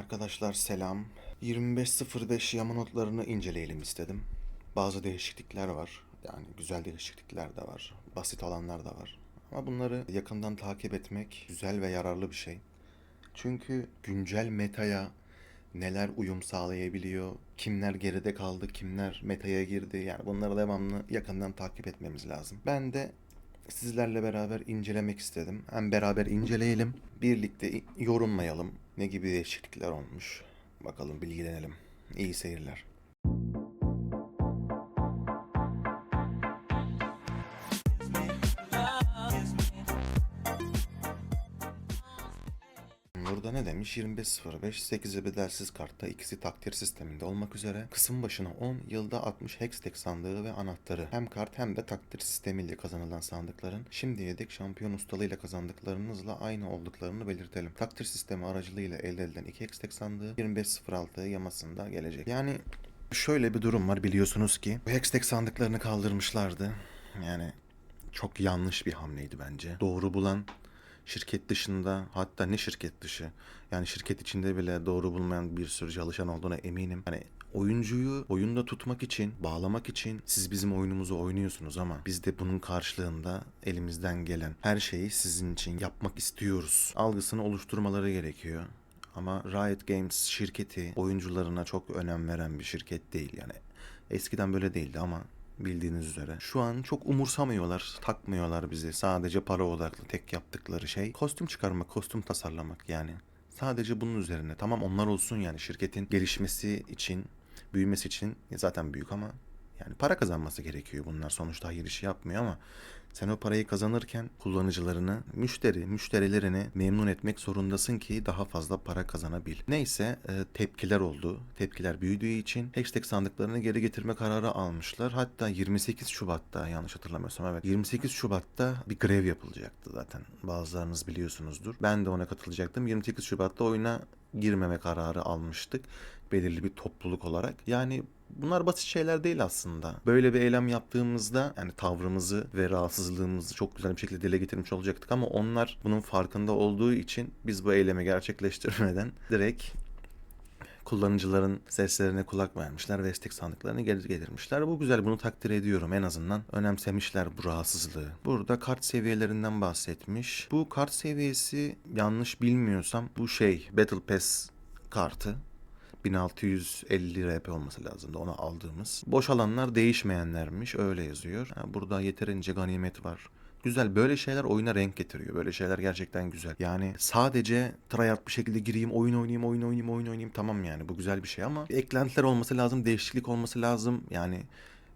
Arkadaşlar selam. 25.05 yama notlarını inceleyelim istedim. Bazı değişiklikler var. Yani güzel değişiklikler de var. Basit olanlar da var. Ama bunları yakından takip etmek güzel ve yararlı bir şey. Çünkü güncel metaya neler uyum sağlayabiliyor, kimler geride kaldı, kimler metaya girdi. Yani bunları devamlı yakından takip etmemiz lazım. Ben de sizlerle beraber incelemek istedim. Hem beraber inceleyelim, birlikte yorumlayalım. Ne gibi değişiklikler olmuş. Bakalım bilgilenelim. İyi seyirler. Burada ne demiş? 25.05 8'i bedelsiz kartta ikisi takdir sisteminde olmak üzere kısım başına 10 yılda 60 hextech sandığı ve anahtarı hem kart hem de takdir sistemiyle kazanılan sandıkların şimdiye dek şampiyon ustalığıyla kazandıklarınızla aynı olduklarını belirtelim. Takdir sistemi aracılığıyla elde edilen 2 hextech sandığı 25.06 yamasında gelecek. Yani şöyle bir durum var, biliyorsunuz ki bu hextech sandıklarını kaldırmışlardı. Yani çok yanlış bir hamleydi bence. Doğru bulan şirket dışında, hatta ne şirket dışı, yani şirket içinde bile doğru bulmayan bir sürü çalışan olduğuna eminim. Hani oyuncuyu oyunda tutmak için, bağlamak için siz bizim oyunumuzu oynuyorsunuz ama biz de bunun karşılığında elimizden gelen her şeyi sizin için yapmak istiyoruz algısını oluşturmaları gerekiyor. Ama Riot Games şirketi oyuncularına çok önem veren bir şirket değil yani. Eskiden böyle değildi ama bildiğiniz üzere. Şu an çok umursamıyorlar, takmıyorlar bizi. Sadece para odaklı tek yaptıkları şey kostüm çıkarmak, kostüm tasarlamak yani. Sadece bunun üzerine. Tamam, onlar olsun yani, şirketin gelişmesi için, büyümesi için zaten büyük ama yani para kazanması gerekiyor bunlar. Sonuçta hayır işi yapmıyor ama sen o parayı kazanırken kullanıcılarını, müşterilerini memnun etmek zorundasın ki daha fazla para kazanabil. Neyse, tepkiler oldu. Tepkiler büyüdüğü için hashtag sandıklarını geri getirme kararı almışlar. Hatta 28 Şubat'ta, yanlış hatırlamıyorsam, evet, 28 Şubat'ta bir grev yapılacaktı zaten. Bazılarınız biliyorsunuzdur. Ben de ona katılacaktım. 28 Şubat'ta oyuna girmeme kararı almıştık belirli bir topluluk olarak. Yani bunlar basit şeyler değil aslında. Böyle bir eylem yaptığımızda yani tavrımızı ve rahatsızlığımızı çok güzel bir şekilde dile getirmiş olacaktık ama onlar bunun farkında olduğu için biz bu eylemi gerçekleştirmeden direkt kullanıcıların seslerine kulak vermişler ve istek sandıklarını geri getirmişler. Bu güzel, bunu takdir ediyorum. En azından önemsemişler bu rahatsızlığı. Burada kart seviyelerinden bahsetmiş. Bu kart seviyesi, yanlış bilmiyorsam, bu Battle Pass kartı. 1650 RP olması lazımdı ona aldığımız. Boş alanlar değişmeyenlermiş, öyle yazıyor. Burada yeterince ganimet var. Güzel, böyle şeyler oyuna renk getiriyor. Böyle şeyler gerçekten güzel. Yani sadece tryhard bir şekilde gireyim, oyun oynayayım tamam, yani bu güzel bir şey ama eklentiler olması lazım, değişiklik olması lazım. Yani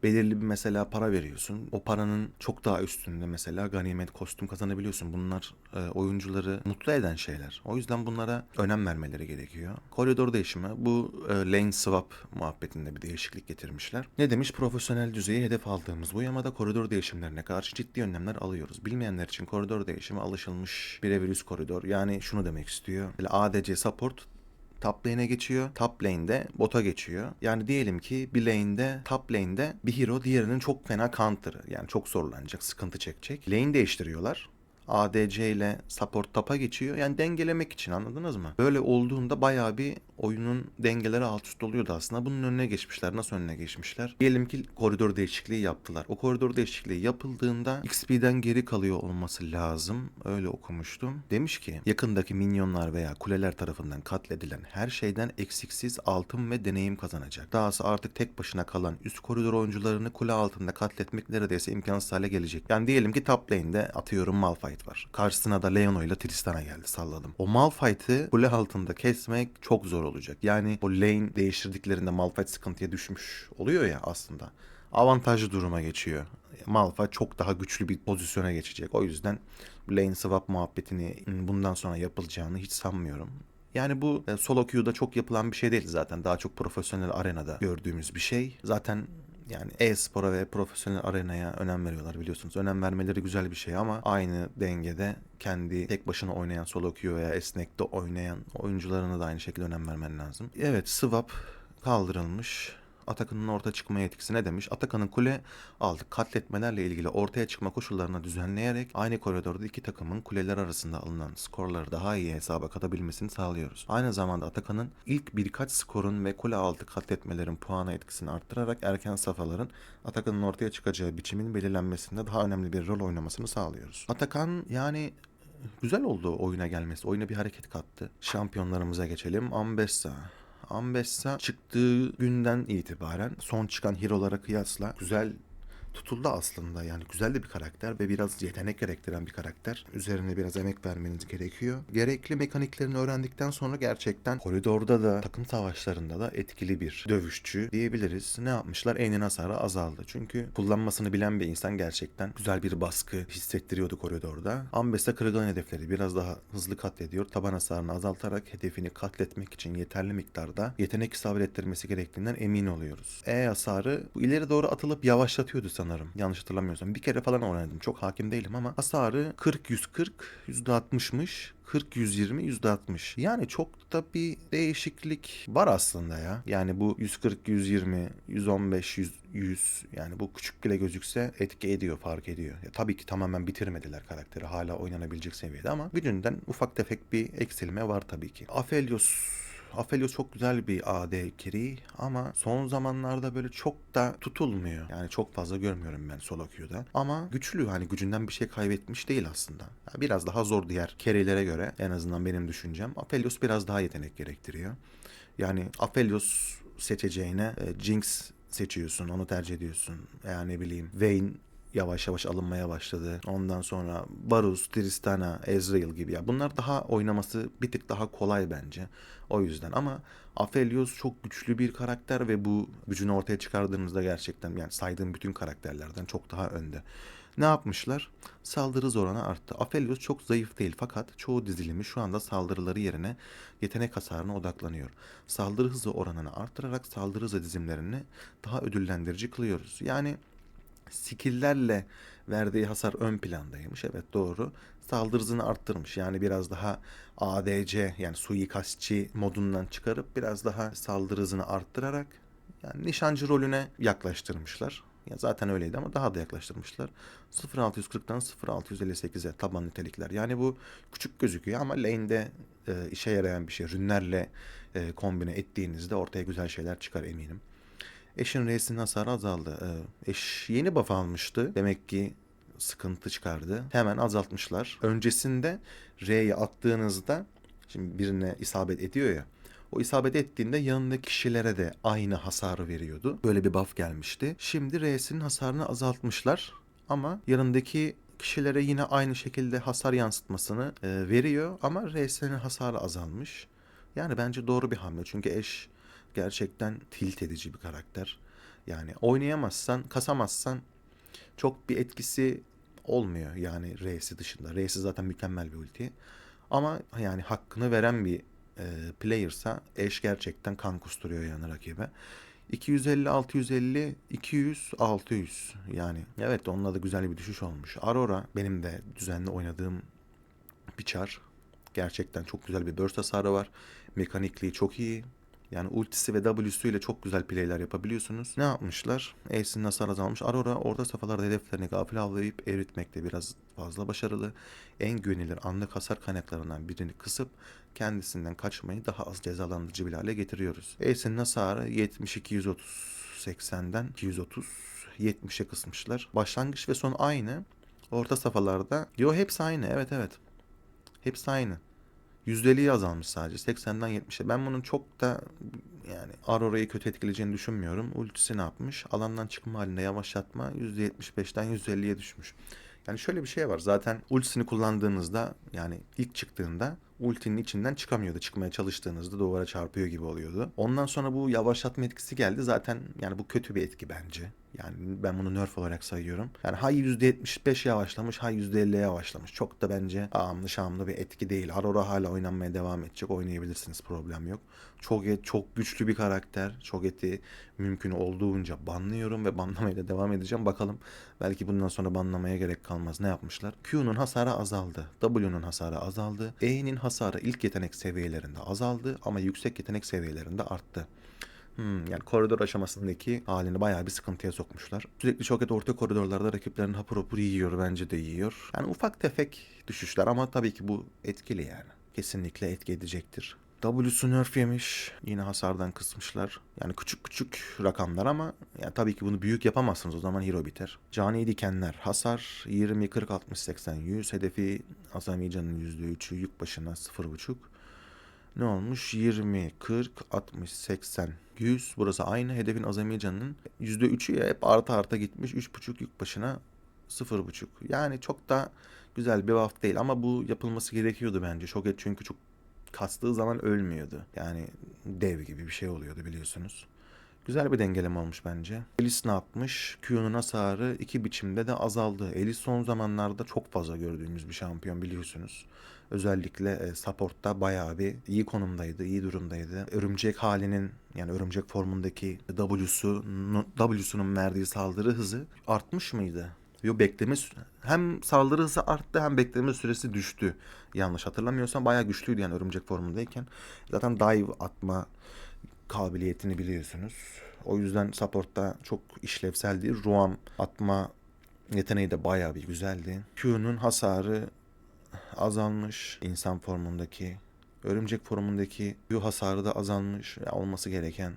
belirli bir mesela para veriyorsun. O paranın çok daha üstünde mesela ganimet, kostüm kazanabiliyorsun. Bunlar oyuncuları mutlu eden şeyler. O yüzden bunlara önem vermeleri gerekiyor. Koridor değişimi, bu lane swap muhabbetinde bir değişiklik getirmişler. Ne demiş? Profesyonel düzeyi hedef aldığımız bu yamada koridor değişimlerine karşı ciddi önlemler alıyoruz. Bilmeyenler için koridor değişimi alışılmış birebir üst koridor. Yani şunu demek istiyor. Böyle ADC support top lane'e geçiyor. Top lane'de bota geçiyor. Yani diyelim ki bir lane'de, top lane'de bir hero diğerinin çok fena counter'ı. Yani çok zorlanacak, sıkıntı çekecek. Lane değiştiriyorlar. ADC ile support tapa geçiyor. Yani dengelemek için, anladınız mı? Böyle olduğunda bayağı bir oyunun dengeleri alt üst oluyordu aslında. Bunun önüne geçmişler. Nasıl önüne geçmişler? Diyelim ki koridor değişikliği yaptılar. O koridor değişikliği yapıldığında XP'den geri kalıyor olması lazım. Öyle okumuştum. Demiş ki yakındaki minyonlar veya kuleler tarafından katledilen her şeyden eksiksiz altın ve deneyim kazanacak. Dahası artık tek başına kalan üst koridor oyuncularını kule altında katletmek neredeyse imkansız hale gelecek. Yani diyelim ki top lane'de atıyorum Malphite var. Karşısına da Leona ile Tristana geldi, salladım. O Malphite'ı kule altında kesmek çok zor olacak. Yani o lane değiştirdiklerinde Malphite sıkıntıya düşmüş oluyor ya aslında. Avantajlı duruma geçiyor. Malphite çok daha güçlü bir pozisyona geçecek. O yüzden lane swap muhabbetini bundan sonra yapılacağını hiç sanmıyorum. Yani bu solo queue'da çok yapılan bir şey değil zaten. Daha çok profesyonel arenada gördüğümüz bir şey. Zaten yani e-spora ve profesyonel arenaya önem veriyorlar, biliyorsunuz. Önem vermeleri güzel bir şey ama aynı dengede kendi tek başına oynayan solo queue veya esnekte oynayan oyuncularına da aynı şekilde önem vermen lazım. Evet, swap kaldırılmış. Atakan'ın ortaya çıkma yetkisi ne demiş? Atakan'ın kule altı katletmelerle ilgili ortaya çıkma koşullarını düzenleyerek aynı koridorda iki takımın kuleler arasında alınan skorları daha iyi hesaba katabilmesini sağlıyoruz. Aynı zamanda Atakan'ın ilk birkaç skorun ve kule altı katletmelerin puana etkisini arttırarak erken safhaların Atakan'ın ortaya çıkacağı biçimin belirlenmesinde daha önemli bir rol oynamasını sağlıyoruz. Atakan yani güzel oldu oyuna gelmesi. Oyuna bir hareket kattı. Şampiyonlarımıza geçelim. Ambessa. Ambessa çıktığı günden itibaren son çıkan hero'lara kıyasla güzel tutuldu aslında. Yani güzel de bir karakter ve biraz yetenek gerektiren bir karakter. Üzerine biraz emek vermeniz gerekiyor. Gerekli mekaniklerini öğrendikten sonra gerçekten koridorda da takım savaşlarında da etkili bir dövüşçü diyebiliriz. Ne yapmışlar? E'nin hasarı azaldı. Çünkü kullanmasını bilen bir insan gerçekten güzel bir baskı hissettiriyordu koridorda. Ambessa kırılgan hedefleri biraz daha hızlı katlediyor. Taban hasarını azaltarak hedefini katletmek için yeterli miktarda yetenek isabet ettirmesi gerektiğinden emin oluyoruz. E hasarı bu ileri doğru atılıp yavaşlatıyordu sanırım. Yanlış hatırlamıyorsam. Bir kere falan oynadım. Çok hakim değilim ama hasarı 40-140 %60'mış. 40-120 %60. Yani çok da bir değişiklik var aslında ya. Yani bu 140, 120, 115, 100 yani bu küçük bile gözükse etki ediyor, fark ediyor. Ya tabii ki tamamen bitirmediler karakteri. Hala oynanabilecek seviyede ama gücünden ufak tefek bir eksilme var tabii ki. Aphelios çok güzel bir AD carry ama son zamanlarda böyle çok da tutulmuyor. Yani çok fazla görmüyorum ben solo queue'da. Ama güçlü, hani gücünden bir şey kaybetmiş değil aslında. Yani biraz daha zor diğer carry'lere göre, en azından benim düşüncem. Aphelios biraz daha yetenek gerektiriyor. Yani Aphelios seçeceğine Jinx seçiyorsun, onu tercih ediyorsun. Yani ne bileyim Vayne yavaş yavaş alınmaya başladı. Ondan sonra Varus, Tristana, Ezreal gibi. Ya bunlar daha oynaması bir tık daha kolay bence. O yüzden ama Aphelios çok güçlü bir karakter ve bu gücünü ortaya çıkardığınızda gerçekten yani saydığım bütün karakterlerden çok daha önde. Ne yapmışlar? Saldırı hız oranı arttı. Aphelios çok zayıf değil fakat çoğu dizilimi şu anda saldırıları yerine yetenek hasarına odaklanıyor. Saldırı hızı oranını arttırarak saldırı hızı dizimlerini daha ödüllendirici kılıyoruz. Yani skill'lerle verdiği hasar ön plandaymış. Evet, doğru. Saldırı hızını arttırmış. Yani biraz daha ADC yani suikastçı modundan çıkarıp biraz daha saldırı hızını arttırarak yani nişancı rolüne yaklaştırmışlar. Ya zaten öyleydi ama daha da yaklaştırmışlar. 0640'dan 0658'e taban nitelikler. Yani bu küçük gözüküyor ama lane'de işe yarayan bir şey. Rünlerle kombine ettiğinizde ortaya güzel şeyler çıkar eminim. Eşin R'sinin hasarı azaldı. Eş yeni buff almıştı. Demek ki sıkıntı çıkardı. Hemen azaltmışlar. Öncesinde R'ye attığınızda şimdi birine isabet ediyor ya. O isabet ettiğinde yanındaki kişilere de aynı hasarı veriyordu. Böyle bir buff gelmişti. Şimdi R'sinin hasarını azaltmışlar. Ama yanındaki kişilere yine aynı şekilde hasar yansıtmasını veriyor. Ama R'sinin hasarı azalmış. Yani bence doğru bir hamle. Çünkü eş gerçekten tilt edici bir karakter. Yani oynayamazsan, kasamazsan çok bir etkisi olmuyor yani R'si dışında. R'si zaten mükemmel bir ulti. Ama yani hakkını veren bir player'sa eş gerçekten kan kusturuyor yani rakibe. 250, 650, 200, 600 yani. Evet, onunla da güzel bir düşüş olmuş. Aurora benim de düzenli oynadığım bir çar. Gerçekten çok güzel bir burst hasarı var. Mekanikliği çok iyi. Yani ultisi ve W'su ile çok güzel playler yapabiliyorsunuz. Ne yapmışlar? Ace'in hasar azalmış. Aurora orta safhalarda hedeflerini gafil avlayıp eritmekte biraz fazla başarılı. En güvenilir anlık hasar kaynaklarından birini kısıp kendisinden kaçmayı daha az cezalandırıcı bir hale getiriyoruz. Ace'in hasarı 72-130, 80'den 230, 70'e kısmışlar. Başlangıç ve son aynı. Orta safhalarda. Yo, hepsi aynı. Evet, evet. Hepsi aynı. Yüzdeliği azalmış sadece. 80'den 70'e. Ben bunun çok da yani Aurora'yı kötü etkileyeceğini düşünmüyorum. Ultisi ne yapmış? Alandan çıkma halinde yavaşlatma %75'ten %50'ye düşmüş. Yani şöyle bir şey var. Zaten ultisini kullandığınızda yani ilk çıktığında ultinin içinden çıkamıyordu. Çıkmaya çalıştığınızda duvara çarpıyor gibi oluyordu. Ondan sonra bu yavaşlatma etkisi geldi. Zaten yani bu kötü bir etki bence. Yani ben bunu nerf olarak sayıyorum. Yani hay %75 yavaşlamış, hay %50 yavaşlamış. Çok da bence ağamlı şamlı bir etki değil. Aurora hala oynanmaya devam edecek. Oynayabilirsiniz, problem yok. Çok güçlü bir karakter. Cho'Gath'i mümkün olduğunca banlıyorum ve banlamaya da devam edeceğim. Bakalım, belki bundan sonra banlamaya gerek kalmaz. Ne yapmışlar? Q'nun hasarı azaldı. W'nun hasarı azaldı. E'nin hasarı ilk yetenek seviyelerinde azaldı ama yüksek yetenek seviyelerinde arttı. Yani koridor aşamasındaki halini bayağı bir sıkıntıya sokmuşlar. Sürekli Shoket orta koridorlarda rakiplerin hapur hapur yiyor, bence de yiyor. Yani ufak tefek düşüşler ama tabii ki bu etkili yani. Kesinlikle etki edecektir. W'su nerf yemiş. Yine hasardan kısmışlar. Yani küçük küçük rakamlar ama yani tabii ki bunu büyük yapamazsınız, o zaman hero biter. Cani dikenler. Hasar 20, 40, 60, 80, 100. Hedefi Azami canın %3'ü. Yük başına 0.5. Ne olmuş? 20, 40, 60, 80, 100. Burası aynı. Hedefin azami canının %3'ü ya, hep arta arta gitmiş. 3.5 yük başına 0.5. Yani çok da güzel bir buff değil ama bu yapılması gerekiyordu bence. Shoget çünkü çok kastığı zaman ölmüyordu. Yani dev gibi bir şey oluyordu, biliyorsunuz. Güzel bir dengeleme olmuş bence. Elis ne yapmış? Q'nun hasarı iki biçimde de azaldı. Elis son zamanlarda çok fazla gördüğümüz bir şampiyon, biliyorsunuz. Özellikle support'ta bayağı bir iyi konumdaydı, iyi durumdaydı. Örümcek halinin, yani örümcek formundaki W'sunun verdiği saldırı hızı artmış mıydı? Yo, hem saldırı hızı arttı hem bekleme süresi düştü. Yanlış hatırlamıyorsam bayağı güçlüydü yani örümcek formundayken. Zaten dive atma kabiliyetini biliyorsunuz. O yüzden support'ta çok işlevseldi. Ruam atma yeteneği de bayağı bir güzeldi. Q'nun hasarı azalmış. İnsan formundaki, örümcek formundaki Q hasarı da azalmış. Ya, olması gereken.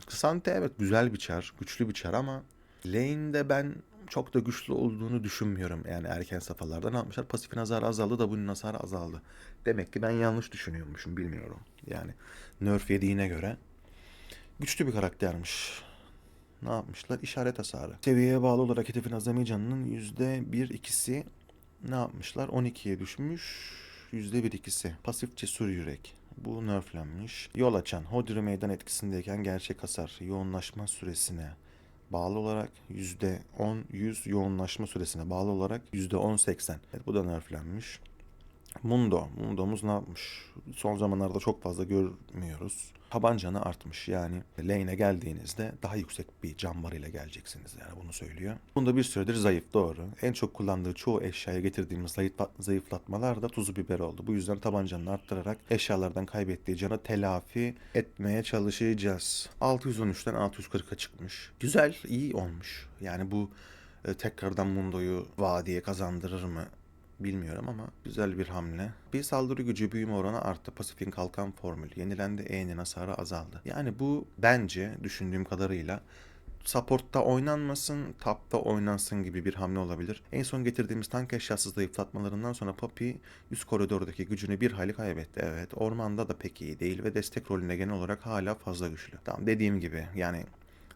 Kısante evet güzel bir çar, güçlü bir çar ama lane'de ben çok da güçlü olduğunu düşünmüyorum. Yani erken safhalarda ne yapmışlar? Pasifin hasarı azaldı da bunun hasarı azaldı. Demek ki ben yanlış düşünüyormuşum, bilmiyorum. Yani nerf yediğine göre güçlü bir karaktermiş. Ne yapmışlar? İşaret hasarı. Seviyeye bağlı olarak hedefin azami canının %1-2'si ne yapmışlar? 12'ye düşmüş. %1-2'si. Pasif cesur yürek. Bu nerflenmiş. Yol açan. Hodri meydan etkisindeyken gerçek hasar. Yoğunlaşma süresine bağlı olarak %10-100, yoğunlaşma süresine bağlı olarak %10-80. Evet, bu da nerflenmiş. Mundo'muz ne yapmış? Son zamanlarda çok fazla görmüyoruz. Taban canı artmış, yani lane'e geldiğinizde daha yüksek bir can barıyla geleceksiniz, yani bunu söylüyor. Bunda bir süredir zayıf, doğru. En çok kullandığı çoğu eşyaya getirdiğimiz zayıflatmalar da tuzu biber oldu. Bu yüzden tabancanını arttırarak eşyalardan kaybettiği canı telafi etmeye çalışacağız. 613'ten 640'a çıkmış. Güzel, iyi olmuş. Yani bu tekrardan Mundo'yu vadiye kazandırır mı? Bilmiyorum ama güzel bir hamle. Bir saldırı gücü büyüme oranı arttı. Pasifin kalkan formülü yenilendi. E'nin hasarı azaldı. Yani bu bence düşündüğüm kadarıyla support'ta oynanmasın, tap'ta oynansın gibi bir hamle olabilir. En son getirdiğimiz tank eşyası zayıflatmalarından sonra Poppy üst koridordaki gücünü bir hayli kaybetti. Evet, ormanda da pek iyi değil ve destek rolünde genel olarak hala fazla güçlü. Tamam, dediğim gibi yani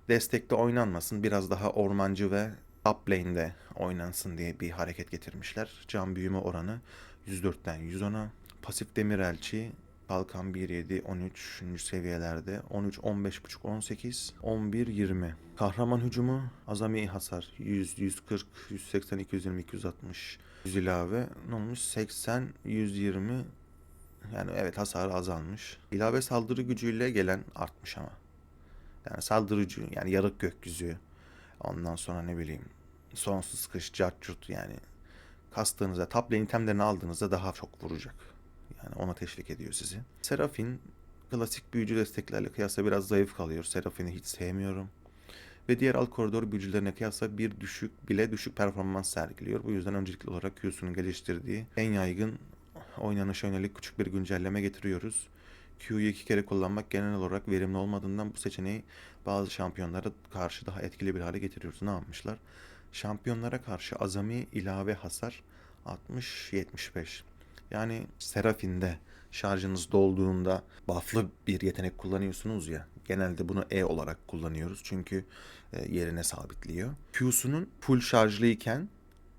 destekte oynanmasın, biraz daha ormancı ve top lane'de oynansın diye bir hareket getirmişler. Can büyüme oranı 104'ten 110'a. Pasif demir elçi Kalkan 1.7, 13. seviyelerde. 13, 15.5, 18, 11, 20. Kahraman hücumu azami hasar 100, 140, 180, 220, 260. 100 ilave ne olmuş? 80, 120. Yani evet, hasarı azalmış. İlave saldırı gücüyle gelen artmış ama. Yani saldırıcı, yani yarık gökyüzü. Ondan sonra ne bileyim sonsuz kış, cart curt, yani kastığınızda top lane itemlerini aldığınızda daha çok vuracak. Yani ona teşvik ediyor sizi. Serafin klasik büyücü desteklerle kıyasla biraz zayıf kalıyor. Serafin'i hiç sevmiyorum. Ve diğer alt koridor büyücülerine kıyasla düşük performans sergiliyor. Bu yüzden öncelikli olarak Q'sunun geliştirdiği en yaygın oynanışa yönelik küçük bir güncelleme getiriyoruz. Q'yu 2 kere kullanmak genel olarak verimli olmadığından bu seçeneği bazı şampiyonlara karşı daha etkili bir hale getiriyoruz. Ne yapmışlar? Şampiyonlara karşı azami ilave hasar 60-75. Yani Serafin'de şarjınız dolduğunda buff'lı bir yetenek kullanıyorsunuz ya. Genelde bunu E olarak kullanıyoruz çünkü yerine sabitliyor. Q'sunun full şarjlıyken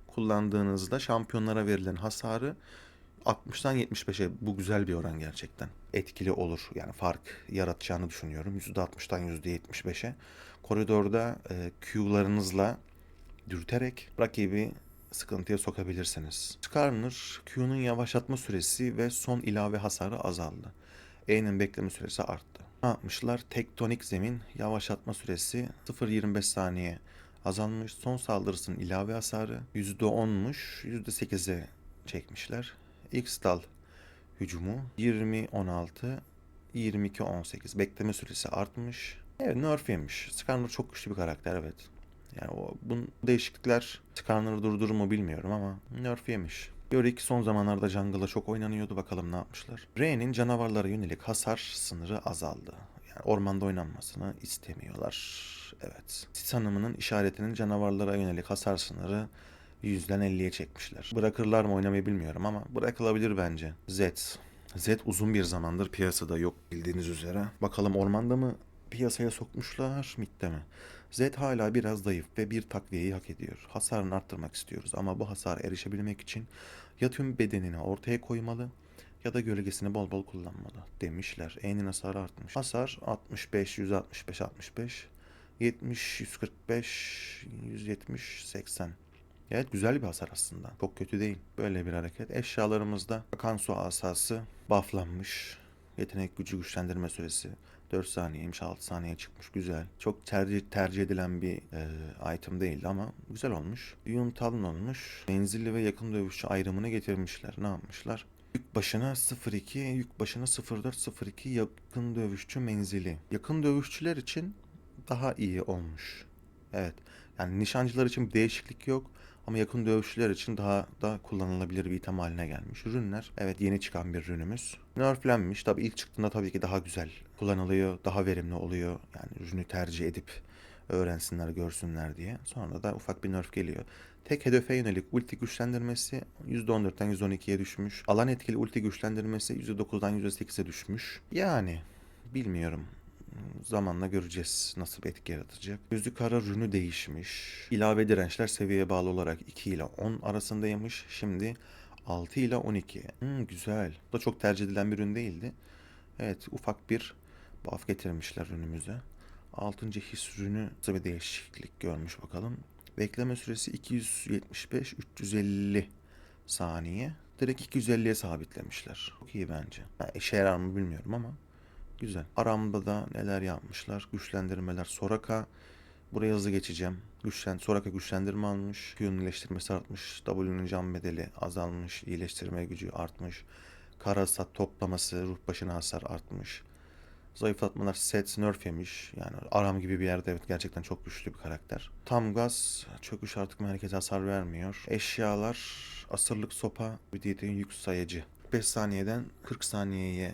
kullandığınızda şampiyonlara verilen hasarı 60'tan 75'e, bu güzel bir oran gerçekten. Etkili olur. Yani fark yaratacağını düşünüyorum. %60'tan %75'e. Koridorda Q'larınızla dürterek rakibi sıkıntıya sokabilirsiniz. Skarner, Q'nun yavaşlatma süresi ve son ilave hasarı azaldı. E'nin bekleme süresi arttı. Ne yapmışlar? Tektonik zemin yavaşlatma süresi 0.25 saniye azalmış. Son saldırısının ilave hasarı %10'muş. %8'e çekmişler. X-Dal hücumu 20-16 22-18. Bekleme süresi artmış. Evet, nerf yemiş. Skarner çok güçlü bir karakter, evet. Yani bu değişiklikler Skarner'ı durdurur mu bilmiyorum ama nerf yemiş. Yorick son zamanlarda jungle'a çok oynanıyordu. Bakalım ne yapmışlar. Rey'nin canavarlara yönelik hasar sınırı azaldı. Yani ormanda oynanmasını istemiyorlar. Evet. Sis Hanım'ın işaretinin canavarlara yönelik hasar sınırı 100'den 50'ye çekmişler. Bırakırlar mı oynamayı bilmiyorum ama bırakılabilir bence. Zed. Zed uzun bir zamandır piyasada yok bildiğiniz üzere. Bakalım ormanda mı piyasaya sokmuşlar, midde mi? Zed hala biraz zayıf ve bir takviyeyi hak ediyor. Hasarını arttırmak istiyoruz ama bu hasara erişebilmek için ya tüm bedenini ortaya koymalı ya da gölgesini bol bol kullanmalı demişler. E'nin hasarı artmış. Hasar 65, 165, 65, 70, 145, 170, 80. Evet, güzel bir hasar aslında. Çok kötü değil. Böyle bir hareket. Eşyalarımızda akan su asası bufflanmış. Yetenek gücü güçlendirme süresi 4 saniyeymiş, 6 saniye çıkmış. Güzel. Çok tercih edilen bir item değildi ama güzel olmuş. Yun talın olmuş. Menzilli ve yakın dövüşçü ayrımını getirmişler. Ne yapmışlar? Yük başına 0.2, yük başına 0.4, 0.2 yakın dövüşçü menzili. Yakın dövüşçüler için daha iyi olmuş. Evet. Yani nişancılar için bir değişiklik yok. Ama yakın dövüşçüler için daha da kullanılabilir bir item haline gelmiş. Ürünler, evet, yeni çıkan bir ürünümüz. Nerflenmiş. Tabii ilk çıktığında tabii ki daha güzel kullanılıyor. Daha verimli oluyor. Yani ürünü tercih edip öğrensinler, görsünler diye. Sonra da ufak bir nerf geliyor. Tek hedefe yönelik ulti güçlendirmesi %14'ten %12'ye düşmüş. Alan etkili ulti güçlendirmesi %9'dan %8'e düşmüş. Yani bilmiyorum. Zamanla göreceğiz nasıl bir etki yaratacak. Gözlük kara rünü değişmiş. İlave dirençler seviyeye bağlı olarak 2 ile 10 arasındaymış. Şimdi 6 ile 12. Güzel. Bu da çok tercih edilen bir ürün değildi. Evet, ufak bir buff getirmişler ürünümüze. 6. his ürünü nasıl bir değişiklik görmüş bakalım. Bekleme süresi 275-350 saniye. Direkt 250'ye sabitlemişler. Çok iyi bence. Ha, işe yarar mı bilmiyorum ama güzel. Aramda da neler yapmışlar? Güçlendirmeler. Soraka. Buraya hızlı geçeceğim. Soraka güçlendirme almış. Q'nun iyileştirmesi artmış. W'nun can bedeli azalmış. İyileştirme gücü artmış. Kara hasat toplaması, ruh başına hasar artmış. Zayıflatmalar set nerf yemiş. Yani Aram gibi bir yerde, evet, gerçekten çok güçlü bir karakter. Tam gaz çöküş artık merkeze hasar vermiyor. Eşyalar asırlık sopa bir yük sayıcı. 5 saniyeden 40 saniyeye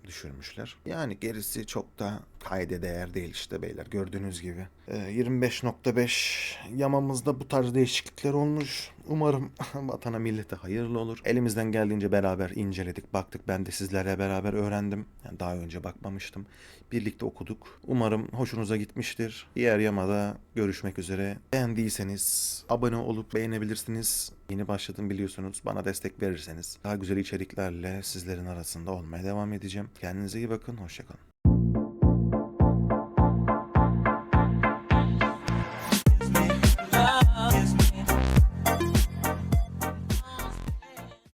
düşürmüşler. Yani gerisi çok da kayda değer değil işte beyler, gördüğünüz gibi. 25.5 yamamızda bu tarz değişiklikler olmuş. Umarım vatana millete hayırlı olur. Elimizden geldiğince beraber inceledik, baktık. Ben de sizlerle beraber öğrendim. Yani daha önce bakmamıştım. Birlikte okuduk. Umarım hoşunuza gitmiştir. Diğer yamada görüşmek üzere. Beğendiyseniz abone olup beğenebilirsiniz. Yeni başladım biliyorsunuz. Bana destek verirseniz daha güzel içeriklerle sizlerin arasında olmaya devam edeceğim. Kendinize iyi bakın. Hoşça kalın.